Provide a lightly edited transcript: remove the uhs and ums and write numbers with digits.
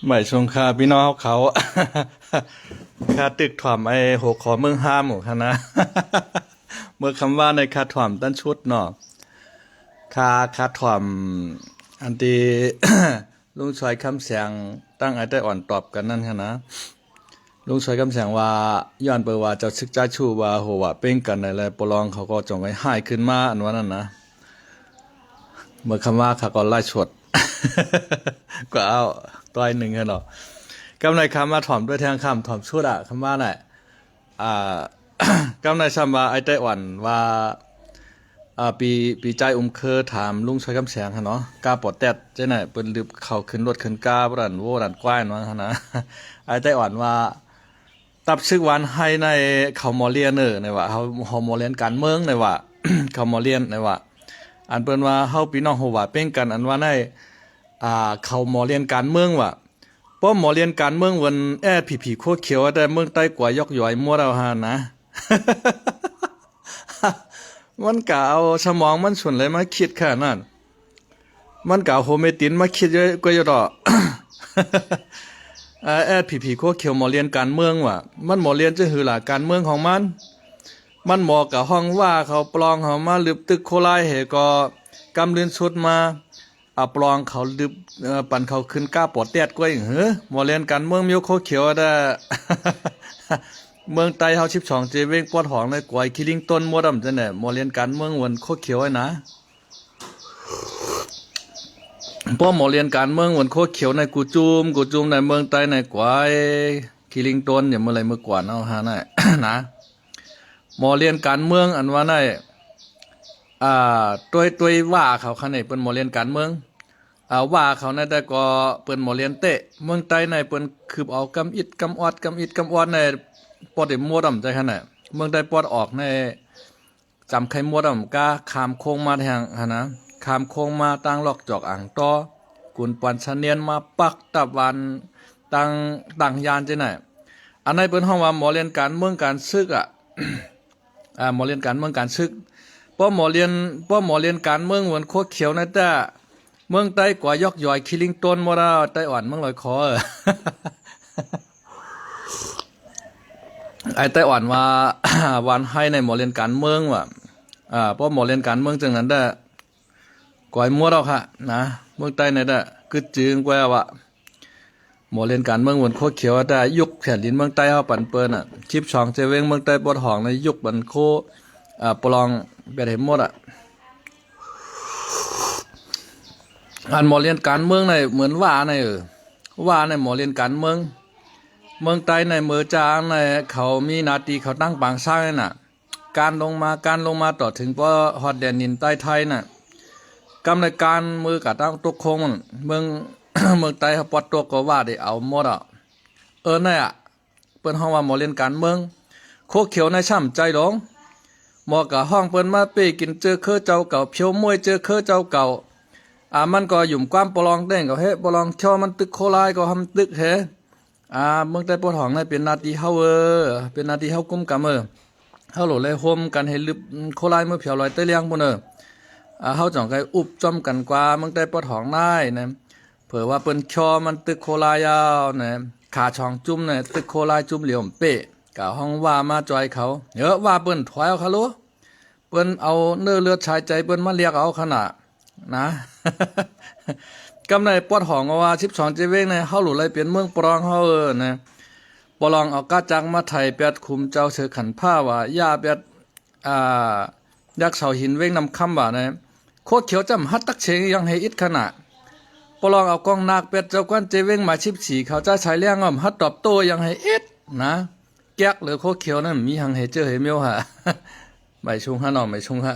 หมายชงคาพี่น้องเขา คาตึกถ่อมไอ้หัวขอเมืองห้ามหมู่คณะ เมื่อคำว่าในคาถ่อมตั้นชุดเนาะคาถ่อมอันที่ ลุงชอยคำเสียงตั้งไอ้ได้อ่อนตอบกันนั่นคณะลุงชอยคำเสียงว่าย้อนเปิดว่าเจ้าซึกจ้าชูว่าโหว่าเป้งกันอะไรปลองเขาก็จงไว้หายขึ้นมาอันว่านั้นนะเมื่อคำว่าเขาก็ไล่ชด ก็เอาตัวหนึ่งกันหรอกำในคำมาถ่อมด้วยแทงคำถ่อมชุดอะคำว่าไหนอ่า กำในคำว่าไอ้ไต้หวันว่าปีใจเคอถามลุงชอยคำแสงฮะเนาะกาปอดแตดเจ้าไหนเป็นลืบเขาขึ้นรถขึ้นกาบรันโวรันกว้านวะฮะนะ ไอ้ไต้หวันว่าตับซึกวันให้ในเขามอเลียนเนอในว่าเขามอเลียนการเมืองในว่า เขามอเลียนในว่าอันเปิ้นว่าเฮาพี่น้องเฮาว่าเป้งกันอันว่าในเขาหมอเรียนการเมืองว่ะเพราะหมอเรียนการเมืองวันผีโคเขียวแต่เมืองใต้กว่ายอกย่อยมัวเราหานะ มันกะเอาสมองมันส่วนเลยมาคิดขนาดนั้นมันกะโฮเมตินมาคิดเยอะก็เยอะดอก ผีโคเขียวหมอเรียนการเมืองว่ะมันหมอเรียนจะหือหล่ะการเมืองของมันหมอกับห้องว่าเขาปลองเขามาลืบตึกโคไลเหก็กำเรือนชุดมาปลองเขาลืบปั่นเขาขึ้นก้าปอดแตดกว่าอย่างเฮ้อหมอเรียนกันเมืองมิวโคเขียวได้ เมืองไต้เฮา12เจเวงปอดหองในกวยคิลิงต้นมัวดำจังได๋หมอเรียนกันเมืองวันโคเขียวไอ้นะพอหมอเรียนการเมืองวันโคเขียวในกูจุมในเมืองไต้ในกวยคิลิงต้นอย่าเมื่อไรเมื่อกว่าเอาหาน่ะ นะหมอเรียนการเมืองอันว่าได้ตัวว่าเขาคันนี้เปิ้นหมอเรียนการเมืองว่าเขาในแต่ก็เปิ้นหมอเรียนเตะเมืองใต้ในเปิ้นคืบเอากำอิดกำออดในปอดได้มัวดำใจคั่นน่ะเมืองใต้ปอดออกในจำไข่มัวดำกาข้ามโค้งมาทางหั่นนะข้ามโค้งมาตั้งลอกจอกอ่างต่อกุนปันชะเนียนมาปักตะวันตั้งยานจังได๋อันนั้นเปิ้นฮ้องว่าหมอเรียนการเมืองการศึกหมอเรียนการเมืองการศึกเพราะหมอเรียนการเมืองเหมือนโคตรเขียวนะแต่เมืองใต้กว่ายอกย่อยคิลิงต้นบ่ได้ไต้หวันเมืองลอยคอ ไอ้ไต้หวันว่า วันให้ในหมอเรียนการเมืองว่ะเพราะหมอเรียนการเมืองจังนั้นได้กวยมัวดอกค่ะนะเมืองใต้เนี่ยได้คือจึงกว่าว่าหมอเรียนการเมืองเหมือนโคตรเขียวได้ยุคแผ่นดินเมืองใต้เฮาปั่นเปิ้น12เจเวงเมืองใต้ปอดหองในยุคบันโคปลองแบบเห็นหมดอันหมอเรียนการเมืองในเหมือนว่าในว่าในหมอเรียนการเมืองใต้ในเมืองจางในเขามีนาตีเขาตั้งปางสร้างน่ะการลงมาต่อถึงพอฮอดแดนดินใต้ไทยน่ะกำในการมือกะตั้งตกคงเมือง เมืองใต้เขาปอดตัวก็ว่าได้เอาหมดนั่นเปิ้นฮ้องว่าหมอเรียนการเมืองโคเขียวในช่ำใจหลงหมอกะห้องเปิ้นมาเป้กินเจอเคอเจ้าเก่าเพียวมวยเจอเคอเจ้าเก่ามันก็หยุ่มความปลองเด้งก็เฮปลองช่อมันตึกโคลายก็ทำตึกเฮเมืองใต้ปอดหองในเป็นนาทีเฮาเป็นนาทีเฮากุมกำเฮาโหลเลยโฮมกันให้ลึบโคลายเมื่อเพียวลอยเตเลียงพุ่นเฮาจ่องไกอุบจ้อมกันกว่าเมืองใต้ปอดหองได้นะเผื่อว่าเปิ้นช่อมันตึกโคลายยาวนะขาช่องจุ่มเนี่ยตึกโคลายจุ่มเหลี่ยมเป๊ะกะห้องว่ามาจอยเขาว่าเปิ้นถอยเอาคาโลเปิ้นเอาเนื้อเลือดชายใจเปิ้นมาเรียกเอาขนาดนะ กำในปอดหองว่า12เจเวงในเฮาหลุเลยเปลี่ยนเมืองปรองเฮานะปรองเอากาจังมาไทยเปียดคุมเจ้าเสือขันผ้าว่าย่าเปียดยักษ์เสาหินเว้งนำคำว่านะโคตรเขียวจำฮัดตักเชงยังให้อิดขนาดปรองเอากองนาคเปียดเจ้ากวนเจเวงมา14เขาจะใช้เลี้ยงอ้อมฮัดตอบโต้ยังให้อิดนะแก๊กหรือโคเขียวนั่นมีหังเหเจอเหเมียวฮะ ไม่ชงฮะน้องไม่ชงฮะ